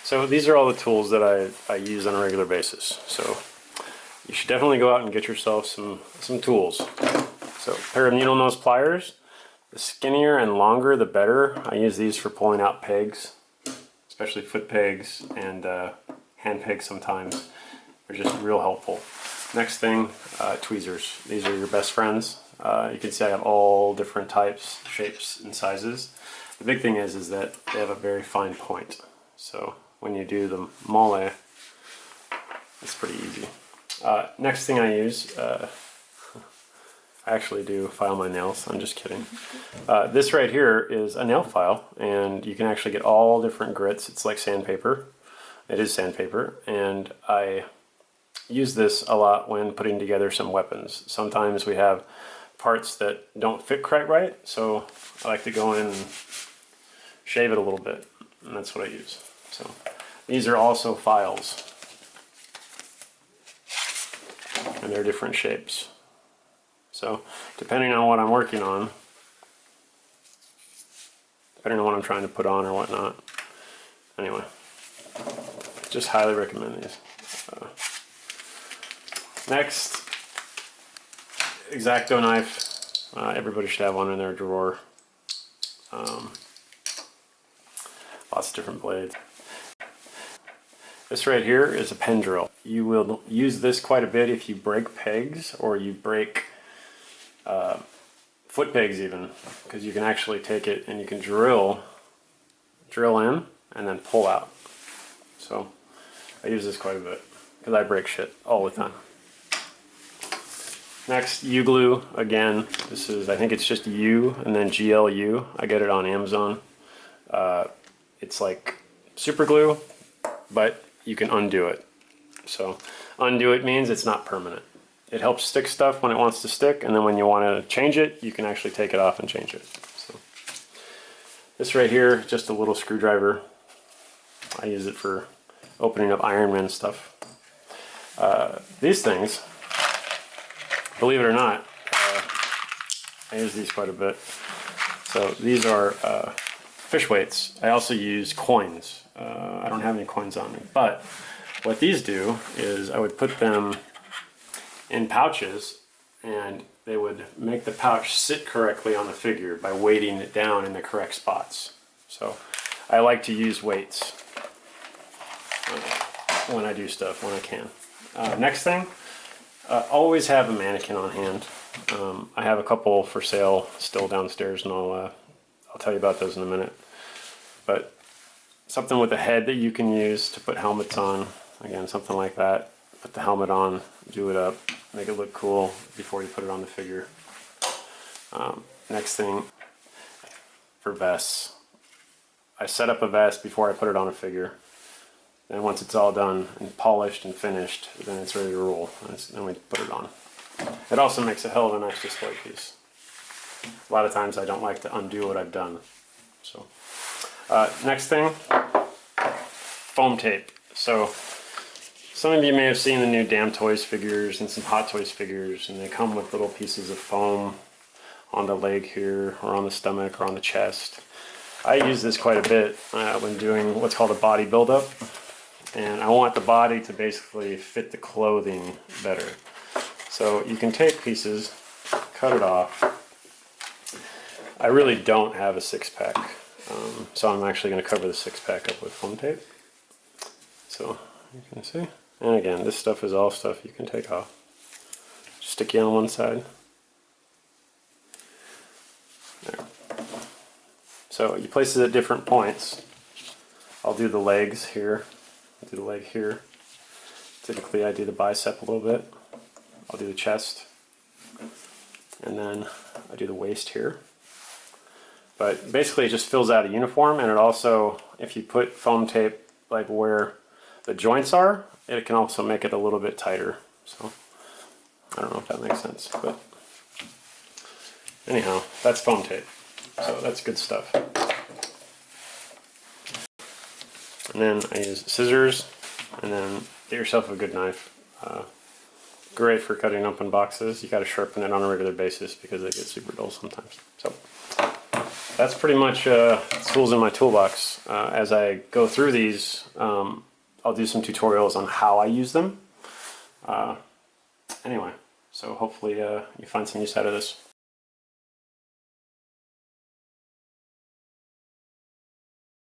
So these are all the tools that I use on a regular basis. So you should definitely go out and get yourself some tools. So a pair of needle nose pliers. The skinnier and longer the better. I use these for pulling out pegs, especially foot pegs and hand pegs sometimes. They're just real helpful. Next thing, tweezers. These are your best friends. You can see I have all different types, shapes, and sizes. The big thing is that they have a very fine point. So when you do the mole, it's pretty easy. Next thing I use, I actually do file my nails. I'm just kidding. This right here is a nail file, and you can actually get all different grits. It's like sandpaper. It is sandpaper, and I use this a lot when putting together some weapons. Sometimes we have parts that don't fit quite right, so I like to go in and shave it a little bit, and that's what I use. So these are also files, and they're different shapes. So depending on what I'm working on, depending on what I'm trying to put on or whatnot. Anyway, just highly recommend these. Next, X-Acto knife. Everybody should have one in their drawer. Lots of different blades. This right here is a pen drill. You will use this quite a bit if you break pegs or you break foot pegs even, because you can actually take it and you can drill in and then pull out. So I use this quite a bit because I break shit all the time. Next, U-glue. Again, this is, I think it's just U and then GLU. I get it on Amazon. It's like super glue, but you can undo it. So undo it means it's not permanent. It helps stick stuff when it wants to stick, and then when you want to change it, you can actually take it off and change it. So this right here, just a little screwdriver. I use it for opening up Iron Man stuff. These things, believe it or not, I use these quite a bit. So these are fish weights. I also use coins. I don't have any coins on me, but what these do is I would put them in pouches, and they would make the pouch sit correctly on the figure by weighting it down in the correct spots. So I like to use weights when I do stuff, when I can. Next thing, always have a mannequin on hand. I have a couple for sale still downstairs, and I'll tell you about those in a minute. But something with a head that you can use to put helmets on. Again, something like that. Put the helmet on, do it up, make it look cool before you put it on the figure. Next thing, for vests. I set up a vest before I put it on a figure. And once it's all done and polished and finished, then it's ready to roll. And then we put it on. It also makes a hell of a nice display piece. A lot of times I don't like to undo what I've done. So, next thing, foam tape. So some of you may have seen the new Damn Toys figures and some Hot Toys figures, and they come with little pieces of foam on the leg here, or on the stomach, or on the chest. I use this quite a bit when doing what's called a body buildup, and I want the body to basically fit the clothing better. So you can take pieces, cut it off. I really don't have a six-pack, so I'm actually going to cover the six-pack up with foam tape. So you can see. And again, this stuff is all stuff you can take off. Just stick you on one side. There. So you place it at different points. I'll do the legs here. I'll do the leg here. Typically I do the bicep a little bit. I'll do the chest. And then I do the waist here. But basically it just fills out a uniform, and it also, if you put foam tape like where the joints are, it can also make it a little bit tighter. So I don't know if that makes sense, but anyhow, that's foam tape. So that's good stuff. And then I use scissors, and then get yourself a good knife. Great for cutting open boxes. You got to sharpen it on a regular basis because they get super dull sometimes. So that's pretty much tools in my toolbox. As I go through these, I'll do some tutorials on how I use them. Anyway, so hopefully you find some use out of this.